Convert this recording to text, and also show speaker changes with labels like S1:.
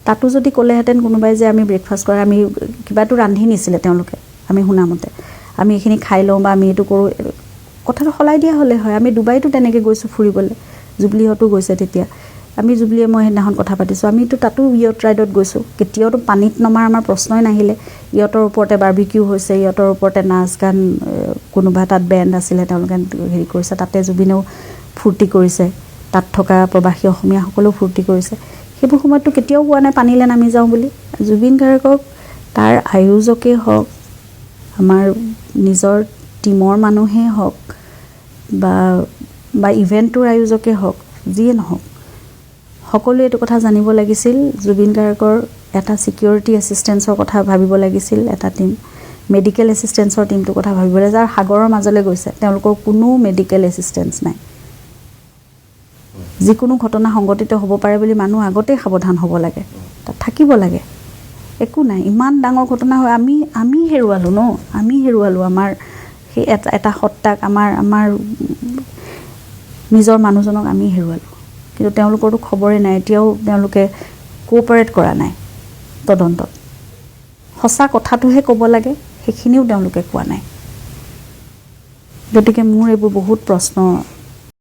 S1: তাতো যদি ক'লেহেঁতেন কোনোবাই যে আমি ব্ৰেকফাষ্ট কৰা, আমি কিবাটো ৰান্ধি নিছিলে তেওঁলোকে, আমি শুনামতে আমি এইখিনি খাই লওঁ বা আমি এইটো কৰোঁ, কথাটো সলাই দিয়া হ'লে হয়। আমি ডুবাইতো তেনেকৈ গৈছোঁ ফুৰিবলৈ, জুবলিহঁতো গৈছে তেতিয়া, আমি জুবলিয়ে মই সেইদিনাখন কথা পাতিছোঁ, আমিতো তাতো ইয়ট ৰাইডত গৈছোঁ, কেতিয়াওতো পানীত নমাৰ আমাৰ প্ৰশ্নই নাহিলে। ইয়টৰ ওপৰতে বাৰ্বিকিউ হৈছে, ইয়টৰ ওপৰতে নাচ গান, কোনোবা তাত বেণ্ড আছিলে তেওঁলোকে হেৰি কৰিছে, তাতে জুবিনেও ফূৰ্তি কৰিছে, তাত থকা প্ৰৱাসী অসমীয়াসকলেও ফূৰ্তি কৰিছে। সেইবোৰ সময়ততো কেতিয়াও কোৱা নাই পানীলৈ নামি যাওঁ বুলি। জুবিন গাৰ্গক তাৰ আয়োজকেই হওক, আমাৰ নিজৰ টীমৰ মানুহেই হওক বা ইভেণ্টটোৰ আয়োজকেই হওক, যিয়ে নহওক, সকলোৱে এইটো কথা জানিব লাগিছিল, জুবিন গাৰ্গৰ এটা ছিকিউৰিটি এছিষ্টেঞ্চৰ কথা ভাবিব লাগিছিল, এটা টীম মেডিকেল এছিষ্টেঞ্চৰ টীমটোৰ কথা ভাবিব লাগে, যাৰ সাগৰৰ মাজলৈ গৈছে, তেওঁলোকৰ কোনো মেডিকেল এছিষ্টেঞ্চ নাই। যিকোনো ঘটনা সংঘটিত হ'ব পাৰে বুলি মানুহ আগতেই সাৱধান হ'ব লাগে, তাত থাকিব লাগে, একো নাই। ইমান ডাঙৰ ঘটনা হয়, আমি হেৰুৱালোঁ ন, আমি হেৰুৱালোঁ আমাৰ সেই এটা সত্তাক, আমাৰ নিজৰ মানুহজনক আমি হেৰুৱালোঁ। কিন্তু তেওঁলোকৰতো খবৰে নাই, এতিয়াও তেওঁলোকে কোঅপাৰেট কৰা নাই তদন্তত। সঁচা কথাটোহে ক'ব লাগে, সেইখিনিও তেওঁলোকে কোৱা নাই। গতিকে মোৰ এইবোৰ বহুত প্ৰশ্ন